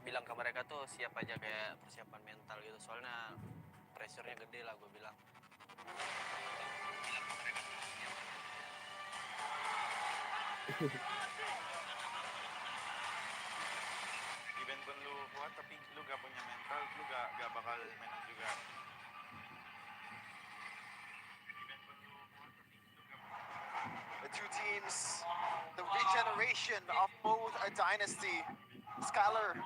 bilang ke mereka tuh siap aja kayak persiapan mental gitu, soalnya pressure-nya gede lah gue bilang. Even pun lu kuat tapi lu gak punya mental, lu gak bakal menang juga. The two teams, the regeneration of both a dynasty. Skylar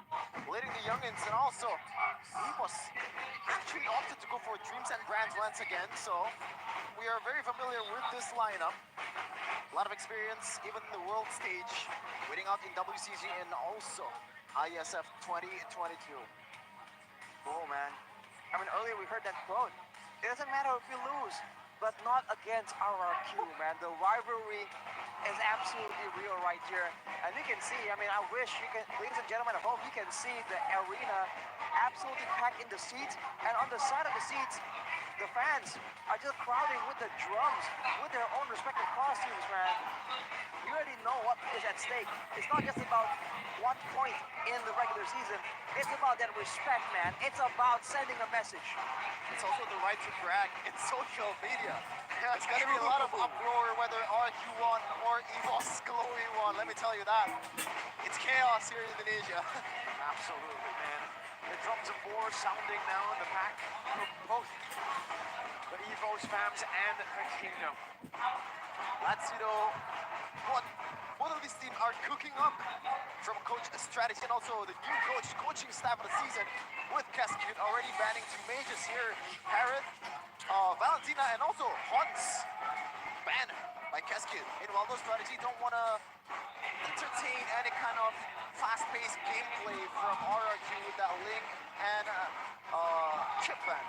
leading the youngins, and also EVOS actually opted to go for Dreams and Brands once again, so we are very familiar with this lineup. A lot of experience, even in the world stage, waiting out in WCG and also ISF 2022. Cool, man. I mean, earlier we heard that quote. It doesn't matter if we lose, but not against RRQ, man. The rivalry is absolutely real right here. And you can see, I mean, I wish you can, ladies and gentlemen at home, you can see the arena absolutely packed in the seats. And on the side of the seats, the fans are just crowding with the drums, with their own respective costumes, man. You already know what is at stake. It's not just about 1 point in the regular season. It's about that respect, man. It's about sending a message. It's also the right to brag in social media. Yeah, it's gonna be a lot of uproar whether RQ won or EVOS Glory won, let me tell you that. It's chaos here in Indonesia. Absolutely, man. The drums of war sounding now in the pack from both the EVOS fams and the Kingdom. Let's see though what both of these teams are cooking up from coach strategy and also the new coaching staff of the season with Cascade already banning 2 mages here. Parrot, Valentina, and also Hans banned by Cascade. Meanwhile, those strategy don't want to entertain any kind of fast-paced gameplay from RRQ with that Link and chip ban.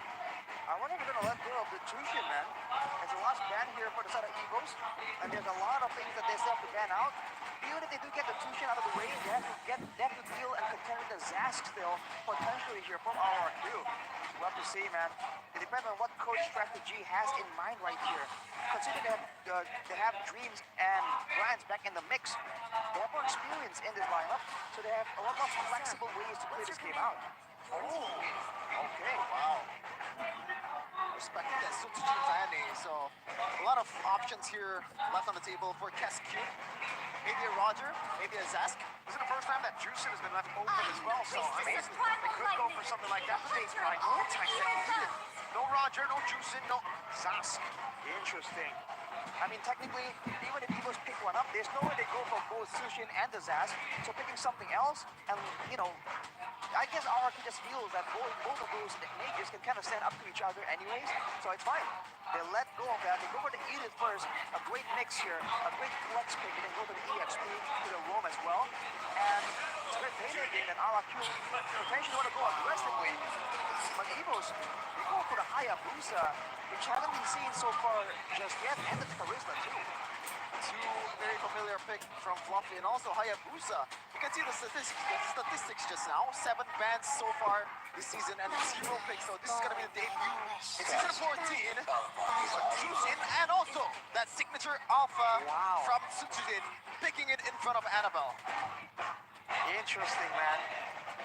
I wonder if they're gonna let go of the Tushin, man. There's a last ban here for the side of EVOS, and there's a lot of things that they still have to ban out. Even if they do get the Tushin out of the way, they have to deal and contend with the Zask still, potentially here from RRQ. We'll have to see, man. It depends on what coach strategy has in mind right here. Considering they have Dreams and Brands back in the mix, they have more experience in this lineup, so they have a lot more flexible ways to play this game out. Oh, okay, wow. Respecting that Sutsuji Tane, so a lot of options here left on the table for Cascade. Maybe a Roger, maybe a Zask. This is the first time that Juicin has been left open as well, so I mean, they could go for something like that, but they prioritize that. No Roger, no Juicin, no Zask. Interesting. I mean, technically, even if EVOS pick one up, there's no way they go for both Sushin and the Zask, so picking something else, and, you know, I guess RRQ just feels that both of those mages can kind of stand up to each other anyways, so it's fine. They let go of that. They go for the Edith first, a great mix here, a great flex pick, and then go for the EXP to the roam as well. And it's a great playmaking that RRQ potentially want to go aggressively. But EVOS, they go for the Hayabusa, which haven't been seen so far just yet, and the Charisma too. Two very familiar pick from Fluffy and also Hayabusa. You can see the statistics just now. 7 bans so far this season and 0 picks. So this is going to be the debut in season 14. Jushin and also that signature alpha from Sutsujin picking it in front of Annabelle. Interesting, man.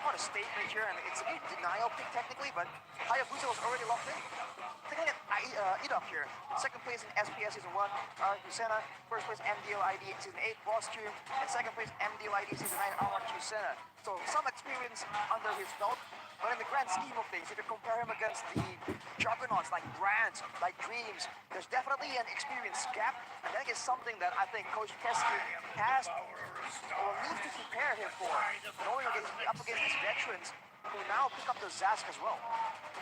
What a statement here, and it's a big denial pick technically, but Hayabusa was already locked in. Take a look at Idok here. Second place in SPS Season 1, RRQ Senna. First place MDL ID Season 8, Boss Q. And second place MDL ID Season 9, RRQ Senna. So some experience under his belt, but in the grand scheme of things, if you compare him against the juggernauts like Brands, like Dreams, there's definitely an experience gap, and that is something that I think Coach Keski has or needs to prepare him for, knowing up against these veterans who now pick up the Zask as well.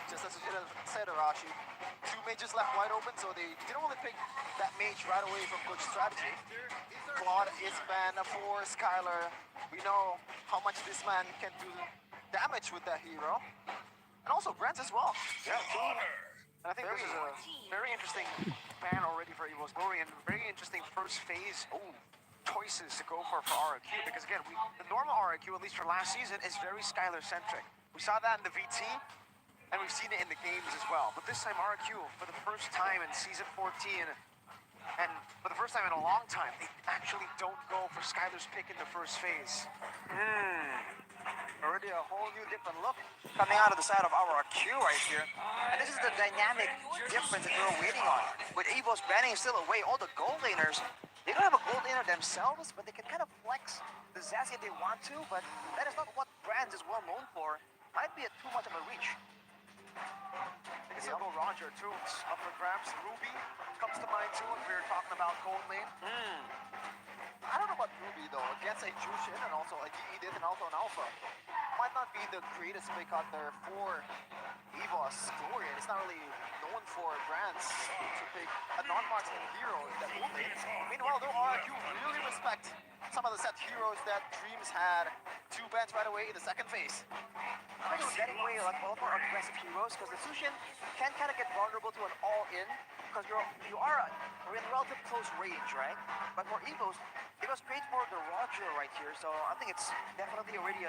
Just as you said, Arashi, 2 mages left wide open, so they didn't want to pick that mage right away from coach strategy. Claude is banned for Skylar. We know how much this man can do damage with that hero. And also Brands as well. Yeah, and I think this is a very interesting ban already for EVOS Glory, and very interesting first phase choices to go for RRQ, because again, the normal RRQ, at least for last season, is very Skylar-centric. We saw that in the VT, and we've seen it in the games as well. But this time RRQ, for the first time in Season 14, And for the first time in a long time, they actually don't go for Skylar's pick in the first phase. Already a whole new different look coming out of the side of RRQ right here. And this is the dynamic difference that we're waiting on. With EVOS banning still away, all the gold laners, they don't have a gold laner themselves, but they can kind of flex the Zazie if they want to, but that is not what Brands is well known for. Might be too much of a reach. I guess I'll go Roger too. It's up for grabs. Ruby comes to mind too when we were talking about gold lane. I don't know about Ruby though, against a Jushin and also a Edith and also an Alpha. Might not be the greatest pick out there for EVOS Glory. It's not really known for brands to pick a non-marksman hero in that gold lane. Meanwhile though, RRQ really respect some of the set heroes that Dreams had two bans right away in the second phase. I think we're getting away like all more aggressive heroes because the Sushin can kind of get vulnerable to an all-in because we're in relative close range, right? But for EVOS creates more of the Roger right here, so I think it's definitely already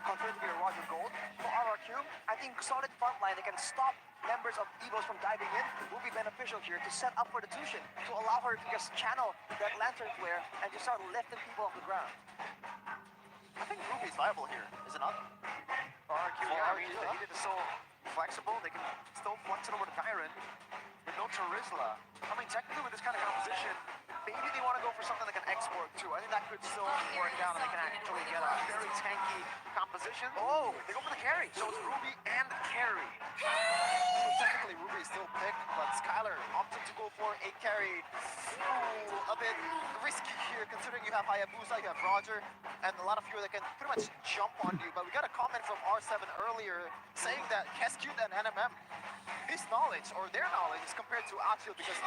confirmed to be a Roger gold. For RRQ, I think solid front line that can stop members of EVOS from diving in will be beneficial here to set up for the Tushin to allow her to just channel that lantern flare and just start lifting people off the ground. I think Ruby's viable here, is it not? RRQ, For yeah, I RRQ, mean, huh? Edith is so flexible, they can still flex it over to Kyron with no Charizla. I mean, technically with this kind of composition, maybe they want to go for something like an export too. I think that could still work out and they can actually get a very tanky composition. Oh, they go for the carry. So it's Ruby and carry. So technically Ruby is still picked, but Skylar opted to go for a carry. Ooh, a bit risky here considering you have Hayabusa, you have Roger, and a lot of heroes that can pretty much jump on you. But we got a comment from R7 earlier saying that Cascute and NMM, his knowledge or their knowledge is compared to Axial because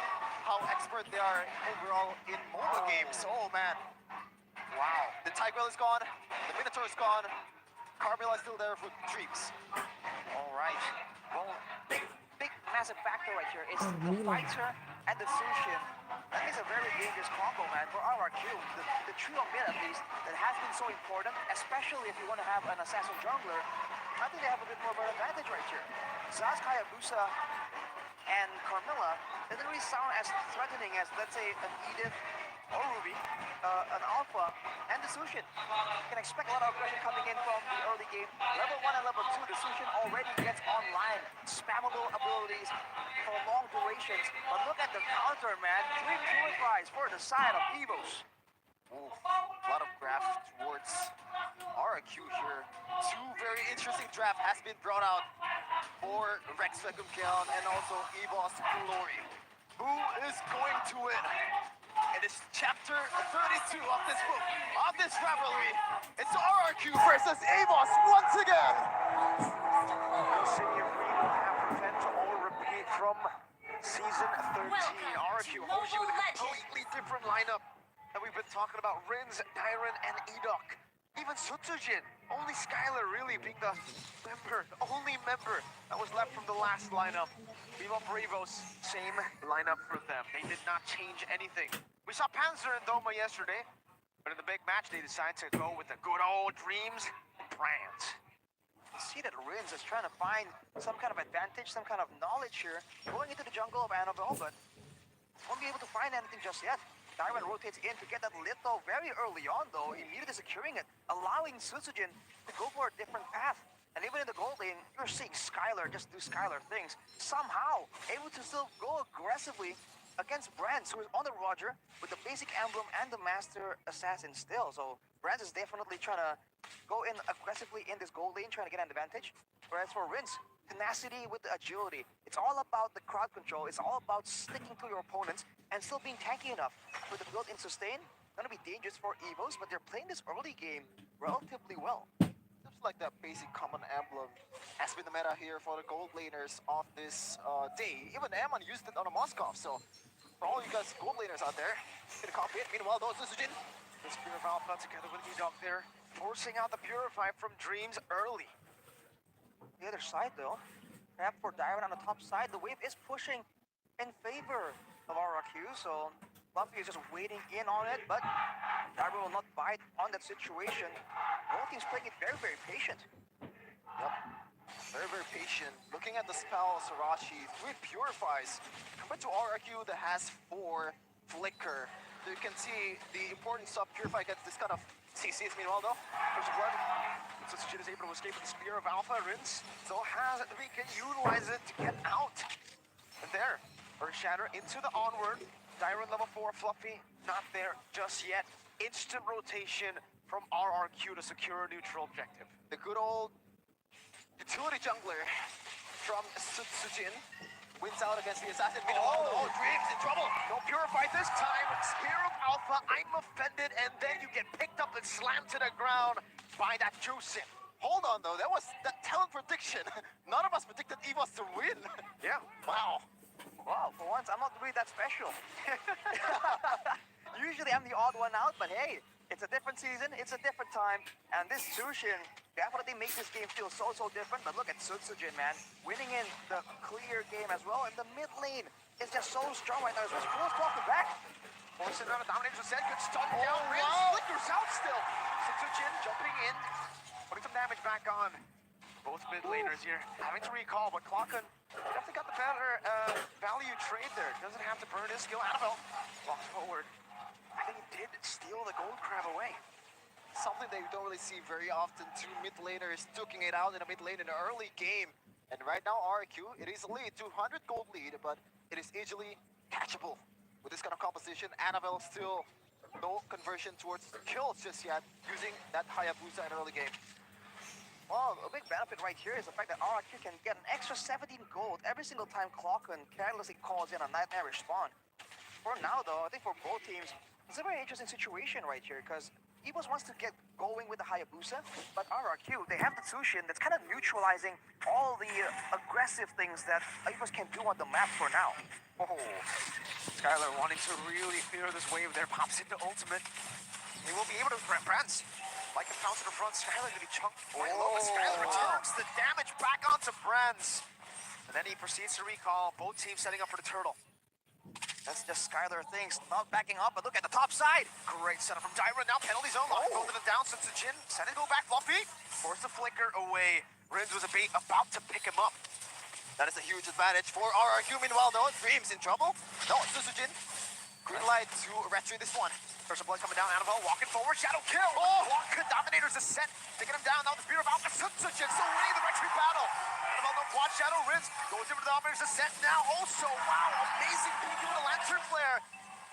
how expert they are overall in mobile games. Oh man. Wow. The Tigrel is gone, the Minotaur is gone, Carmilla is still there for Dreams. All right. Well, big, massive factor right here is the fighter and the Sushin. That is a very dangerous combo, man, for RRQ. The trio mid, at least, that has been so important, especially if you want to have an assassin jungler. I think they have a bit more of an advantage right here. Zaz, Hayabusa, and Carmilla doesn't really sound as threatening as, let's say, an Edith or Ruby, an Alpha, and the Sushin. You can expect a lot of aggression coming in from the early game. Level 1 and level 2, the Sushin already gets online. Spammable abilities for long durations. But look at the counter, man. 3 purifies for the side of EVOS. Ooh, a lot of graft towards RRQ here. Two very interesting draft has been brought out for Rex Vegumkion and also EVOS Glory. Who is going to win? It is chapter 32 of this book, of this rivalry. It's RRQ versus EVOS once again. We'll see if we will have revenge or repeat from season 13. RRQ Hoshi with a completely different lineup that we've been talking about. Rins, Dyron, and Edok. Even Sutsujin. Only Skylar really being the only member that was left from the last lineup. Meanwhile for EVOS, same lineup for them. They did not change anything. We saw Panzer and Doma yesterday, but in the big match they decided to go with the good old Dreams and Brands. You see that Rins is trying to find some kind of advantage, some kind of knowledge here, going into the jungle of Annabelle, but won't be able to find anything just yet. Dyron rotates in to get that little very early on though, immediately securing it, allowing Sutsujin to go for a different path. And even in the gold lane, you're seeing Skylar just do Skylar things. Somehow, able to still go aggressively against Brands, who is on the Roger with the basic emblem and the Master Assassin still. So Brands is definitely trying to go in aggressively in this gold lane, trying to get an advantage. Whereas for Rins, tenacity with the agility. It's all about the crowd control. It's all about sticking to your opponents and still being tanky enough for the built-in sustain. Gonna be dangerous for EVOS, but they're playing this early game relatively well. Seems like that basic common emblem has been the meta here for the gold laners of this day. Even Amon used it on a Moskov, so for all you guys gold laners out there, gonna copy it. Meanwhile, though, Susujin. The Spirit of Alpha together with Edok there, forcing out the Purify from Dreams early. The other side though, perhaps for Dyron on the top side, the wave is pushing in favor of RRQ, so Luffy is just waiting in on it, but Dyron will not bite on that situation. Both teams playing it very, very patient. Yep. Very, very patient. Looking at the spell, Sarashi, 3 purifies. Compared to RRQ that has 4, flicker. You can see the importance of Purify against this kind of CCs. Meanwhile, though, First blood. Sutsujin is able to escape with the Spear of Alpha. Rins still has it. We can utilize it to get out. And there, Earth Shatter into the onward. Dyron level 4, Fluffy not there just yet. Instant rotation from RRQ to secure a neutral objective. the good old utility jungler from Sutsujin wins out against the assassin. Meanwhile, Oh, Dreams in trouble. No Purify this time. Spear of Alpha, I'm offended, and then you get picked up and slammed to the ground by that Juicin. hold on though, that was that talent prediction. None of us predicted EVOS to win. Yeah. Wow. Wow, for once, I'm not really that special. Usually I'm the odd one out, but hey, it's a different season, it's a different time, and this Sushin definitely makes this game feel so different. But look at Sutsujin, man, winning in the clear game as well, and the mid lane is just so strong right now. It's full talking back. Forcing around the dominator said, good stun down. Oh, Rins wow. flickers out still. Sutsujin jumping in, putting some damage back on. Both mid laners here having to recall, but Clocken definitely got the better value trade there. Doesn't have to burn his skill. Annabelle walks forward. I think he did steal the gold crab away. Something that you don't really see very often. Two mid laners duking it out in the mid lane in the early game. And right now, RRQ, it is a lead, 200 gold lead, but it is easily catchable. With this kind of composition, Annabelle still no conversion towards kills just yet, using that Hayabusa in early game. Well, a big benefit right here is the fact that RRQ can get an extra 17 gold every single time Clocken carelessly calls in a nightmarish spawn. For now, though, I think for both teams, it's a very interesting situation right here, because EVOS wants to get going with the Hayabusa, but RRQ, they have the Tsushin that's kind of neutralizing all the aggressive things that EVOS can do on the map for now. Oh, Skylar wanting to really fear this wave there, pops into ultimate. He will be able to Brands. Like a pounce to the front, Skylar gonna be chunked quite low, but Skylar returns the damage back onto Brands. And then he proceeds to recall, both teams setting up for the turtle. That's just Skylar things, not backing up, but look at the top side. Great setup from Dyron, now penalty zone, holding him down, Sutsujin, send it go back, Fluffy. Force the flicker away. Rins was about to pick him up. That is a huge advantage for RRQ. Meanwhile, though, Dreams in trouble. No, Sutsujin, green light to retreat this one. First blood coming down, Annabelle walking forward, shadow kill. Oh, good Dominator's ascent, taking him down. Now the Spear of Alpha, Sutsujin still winning the retreat battle. Annabelle no quad shadow, Rins goes into the Dominator's ascent now. Also, wow, amazing PQ with a Lantern Flare.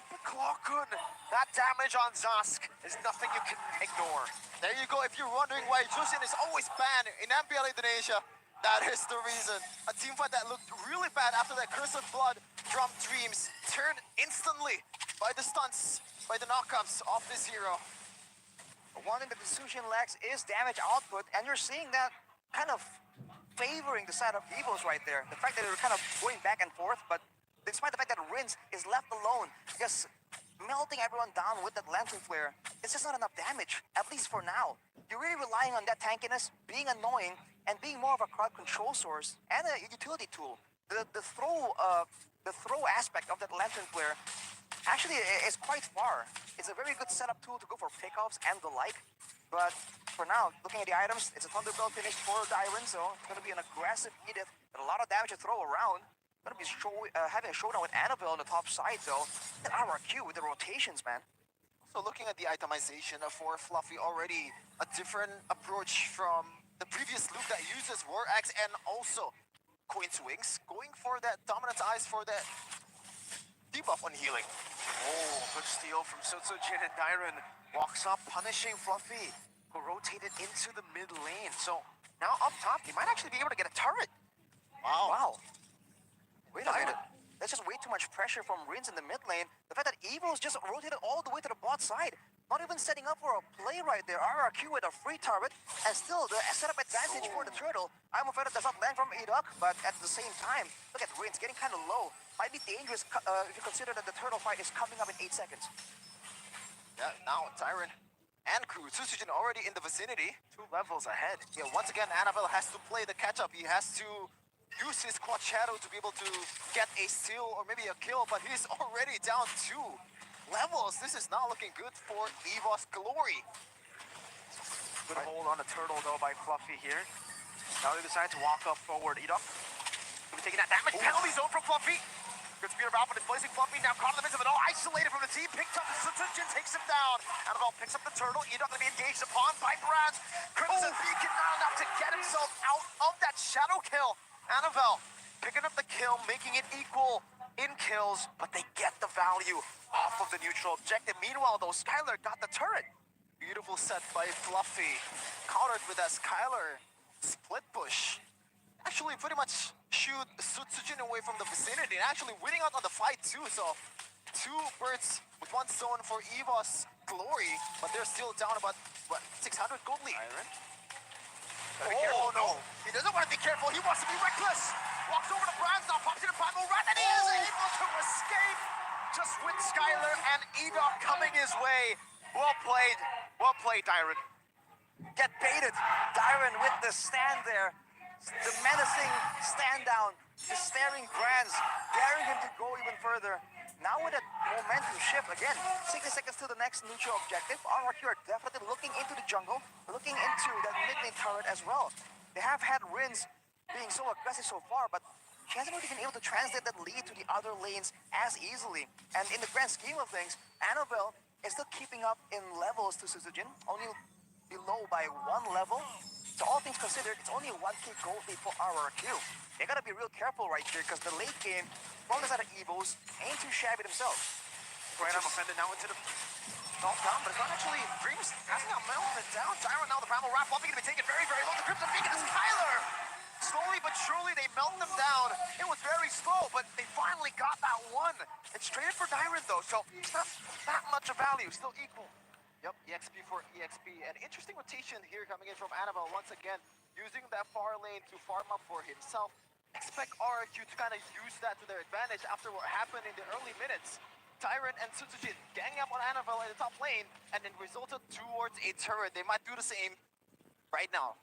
But Clockun, that damage on Zask is nothing you can ignore. There you go. If you're wondering why Jusin is always banned in MPL Indonesia, that is the reason. A team fight that looked really bad after that Curse of Blood from Dreams turned instantly by the stunts, by the knockups of this hero. One thing that the Sushin lacks is damage output, and you're seeing that kind of favoring the side of EVOS right there. The fact that they're kind of going back and forth, but despite the fact that Rins is left alone, just melting everyone down with that Lantern Flare, it's just not enough damage, at least for now. You're really relying on that tankiness, being annoying, and being more of a crowd control source and a utility tool. The throw aspect of that Lantern Flare actually is quite far. It's a very good setup tool to go for pickoffs and the like. But for now, looking at the items, it's a Thunderbelt finish for Dyron, so it's going to be an aggressive Edith with a lot of damage to throw around. Going to be having a showdown with Annabelle on the top side, though. And RRQ with the rotations, man. So looking at the itemization for Fluffy, already a different approach from the previous loop that uses War Axe and also Queen's Wings, going for that Dominance Eyes for that debuff on healing. Oh, good steal from Sutsujin, and Dyron walks up, punishing Fluffy, who rotated into the mid lane. So now up top, he might actually be able to get a turret. Wow. Wait a minute. That's just way too much pressure from Rins in the mid lane. The fact that EVOS just rotated all the way to the bot side. Not even setting up for a play right there. RRQ with a free turret, and still the setup advantage for the turtle. I'm afraid it does not land from Edok, but at the same time, look at Rins getting kind of low. Might be dangerous if you consider that the turtle fight is coming up in 8 seconds. Yeah, now Tyron and crew, Sutsujin already in the vicinity. 2 levels ahead. Yeah, once again, Annabelle has to play the catch-up. He has to use his quad shadow to be able to get a steal or maybe a kill, but he's already down 2 levels. This is not looking good for EVOS Glory. Good hold on the turtle though by Fluffy here. Now they decide to walk up forward. Edok will be taking that damage. Penalty zone from Fluffy. Good speed of Alpha displacing Fluffy, now caught in the midst of it all, isolated from the team, picked up, Sutsujin takes him down. Annabelle picks up the turtle, Edok gonna be engaged upon by Brands. Crimson Beacon not enough to get himself out of that shadow kill. Annabelle picking up the kill, making it equal in kills, but they get the value off of the neutral objective. Meanwhile, though, Skylar got the turret. Beautiful set by Fluffy. Countered with a Skylar split push. Actually pretty much shoot Sutsujin away from the vicinity and actually winning out on the fight too. So 2 birds with 1 stone for EVOS Glory, but they're still down about, what, 600 gold lead. Gotta be careful, no. He doesn't want to be careful, he wants to be reckless. Walks over to Brands, now pops in a primal rat, and he is able to escape. Just with Skylar and Edok coming his way. Well played, Dyron. Get baited. Dyron with the stand there. The menacing stand down, the staring Brands, daring him to go even further. Now with a momentum shift again, 60 seconds to the next neutral objective. RRQ are definitely looking into the jungle, looking into that mid-lane turret as well. They have had Rins being so aggressive so far, but she hasn't really been able to translate that lead to the other lanes as easily. And in the grand scheme of things, Annabelle is still keeping up in levels to Sutsujin, only below by 1 level. So all things considered, it's only a 1k gold lead for RRQ. They gotta be real careful right here because the late game from the side of EVOS ain't too shabby themselves. Right, I'm offended now into the knock down, but it's not actually Dreams hasn't got melted down. Tyron now the primal wrap, Fluffy gonna be taken very, very low. The Crimson Beacon is Kyler. Slowly but surely they melt them down. It was very slow, but they finally got that one. It's traded for Dyron though, so it's not that much of value, still equal. Yep, EXP for EXP. An interesting rotation here coming in from Annabelle once again, using that far lane to farm up for himself. Expect RRQ to kind of use that to their advantage after what happened in the early minutes. Tyrant and Sutsujin ganging up on Annabelle in the top lane and then resulted towards a turret. They might do the same right now.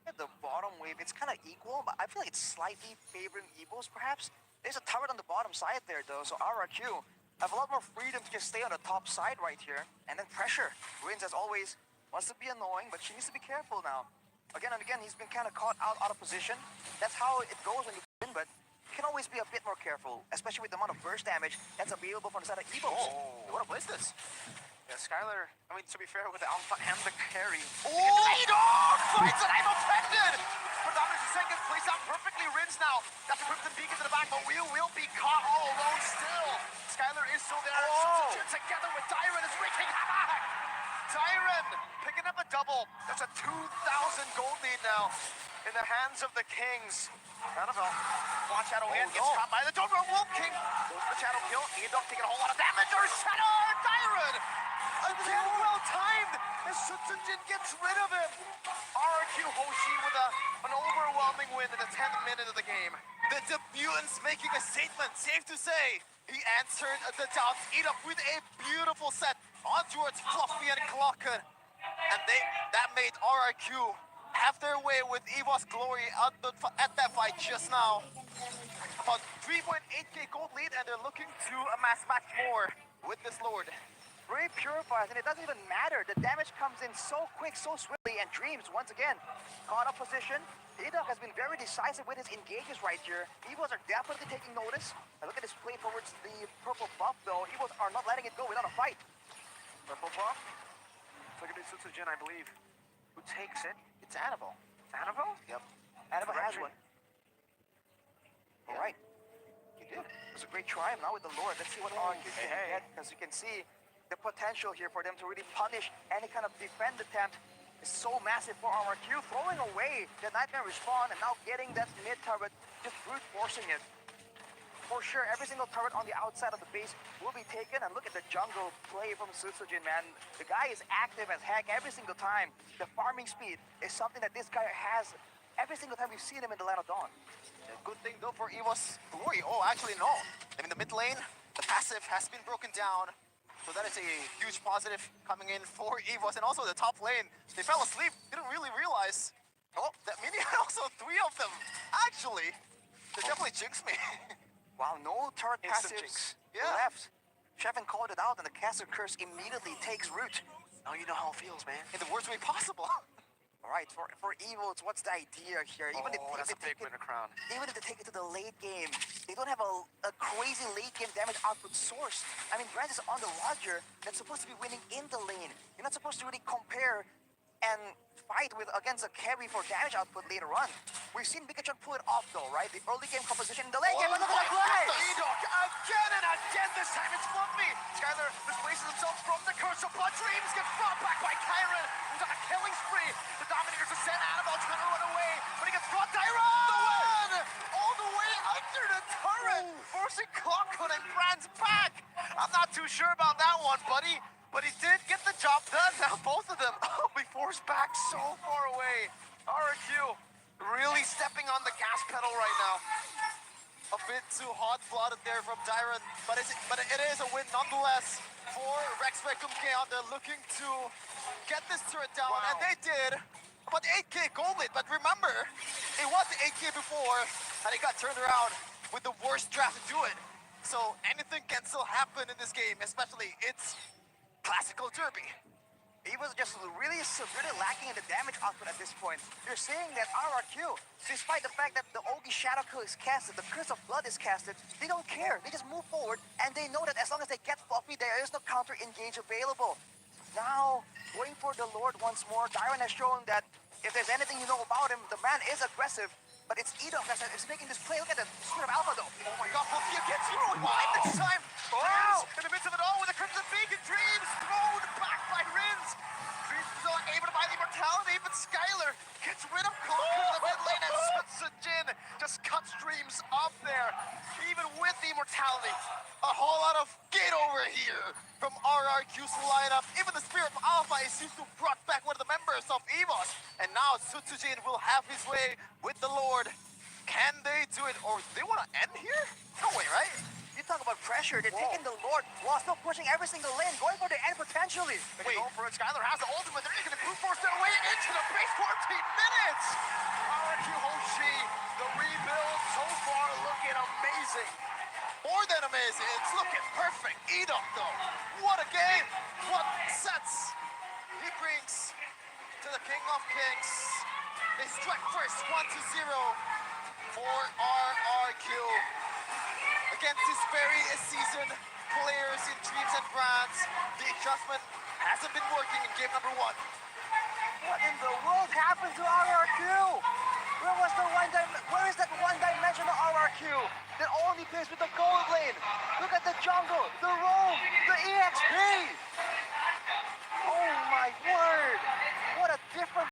At the bottom wave, it's kind of equal, but I feel like it's slightly favoring EVOS perhaps. There's a turret on the bottom side there though, so RRQ have a lot more freedom to just stay on the top side right here and then pressure. Wins as always, wants to be annoying, but she needs to be careful now. Again and again, he's been kind of caught out of position. That's how it goes when you win, but you can always be a bit more careful, especially with the amount of burst damage that's available from the side of EVOS. You want to place this? Yeah, Skylar, I mean, to be fair, with the Alpha and the carry. Dog finds it, I'm offended! Predominant second, plays out perfectly, Rins now. Got the Crimson Beacon to the back, but will be caught all alone still. Skylar is still there, Sutsujin together with Dyron is wreaking havoc! Dyron picking up a double. That's a 2,000 gold lead now in the hands of the Kings. Annabelle, watch Shadow in, gets no. caught by the Dobro Wolf King. Goes for the Shadow kill, Edok taking a whole lot of damage, or Shadow, Dyron! Again, well timed, as Sutsujin gets rid of him. RRQ Hoshi with an overwhelming win in the 10th minute of the game. The debutant's making a statement, safe to say. He answered the doubts, Edok with a beautiful set on towards Fluffy and Glocken. And that made RRQ have their way with EVOS Glory at that fight just now. About 3.8k gold lead, and they're looking to amass much more with this Lord. Ray purifies, and it doesn't even matter. The damage comes in so quick, so swiftly, and Dreams, once again, caught up position. Edok has been very decisive with his engages right here. EVOS are definitely taking notice. Now look at his play towards the purple buff, though. EVOS are not letting it go without a fight. Purple buff. Look at this Sutsujin, I believe. Who takes it? It's Annabelle. Annabelle? Yep. Annabelle has Correction. one. All right. He did. It was a great try. Now with the Lord, let's see what RRQ can get, because you can see the potential here for them to really punish any kind of defend attempt is so massive for RRQ, throwing away the Nightmare Respawn and now getting that mid turret, just brute forcing it. For sure, every single turret on the outside of the base will be taken, and look at the jungle play from Sutsujin, man. The guy is active as heck every single time. The farming speed is something that this guy has every single time we've seen him in the Land of Dawn. A good thing though for EVOS Glory. Oh, actually no. I mean, the mid lane, the passive has been broken down. So that is a huge positive coming in for EVOS. And also the top lane, they fell asleep, didn't really realize. Oh, that minion also 3 of them. Actually, they definitely jinxed me. Wow, no turret Instant passives jinx. Yeah. left. Chevin called it out, and the Caster Curse immediately takes root. Now you know how it feels, man. In the worst way possible. All right. right, for EVOS, what's the idea here? Even Oh, that's a big winner crown. even if they take it to the late game, they don't have a crazy late game damage output source. I mean, Brand is on the Roger that's supposed to be winning in the lane. You're not supposed to really compare and fight against a carry for damage output later on. We've seen Pikachu pull it off though, right? The early game composition in the late game. Look at that play! Edok again and again. This time it's Fluffy. Skylar displaces himself from the curse of blood. Dreams gets brought back by Kyron, who's on a killing spree. The Dominators are sent. Annabelle trying to run away, but he gets brought. Tyron! All the way under the turret, forcing Clockhood and Brand's back. I'm not too sure about that one, buddy. But he did get the job done. Now both of them will be forced back so far away. RRQ really stepping on the gas pedal right now. A bit too hot-blooded there from Tyron, but it is a win nonetheless for Rex Spectrum Chaos. They're looking to get this turret down, and they did. But 8K gold lead, but remember, it was 8K before, and it got turned around with the worst draft to do it. So anything can still happen in this game, especially it's classical derby. He was just really severely lacking in the damage output at this point. You're saying that RRQ, despite the fact that the Ogi Shadow Kill is casted, the Curse of Blood is casted, they don't care. They just move forward, and they know that as long as they get Fluffy, there is no counter engage available. Now, going for the Lord once more, Tyron has shown that if there's anything you know about him, the man is aggressive, but it's Edok that's making this play. Look at the Spirit of Alpha though. Oh my god, Fluffy gets through wide this time. Wow! In the midst of it all with the Crimson Beacon, Dreams thrown back by Rins. Dreams is still able to buy the immortality, but Skylar gets rid of Conquer in the mid lane, and Sutsujin just cuts Dreams up there, even with the immortality. A whole lot of get over here from RRQ's lineup. Even the Spirit of Alpha is used to brought back one of the members of EVOS. And now Sutsujin will have his way with the Lord. Can they do it? Or they want to end here? No way, right? You talk about pressure, they're taking the Lord while still pushing every single lane, going for the end potentially. They're going for it. Skylar has the ultimate. They're going to brute force their way into the base. 14 minutes! RRQ Hoshi, the rebuild so far looking amazing. More than amazing. It's looking perfect. Edok, though. What a game. What sets he brings to the King of Kings. They strike first, 1-0 for RRQ. Against this very seasoned players in Dreams and Brands, the adjustment hasn't been working in game number 1. What in the world happened to RRQ? Where is that one-dimensional RRQ that only plays with the gold lane? Look at the jungle, the roam, the EXP! Oh my word! What a different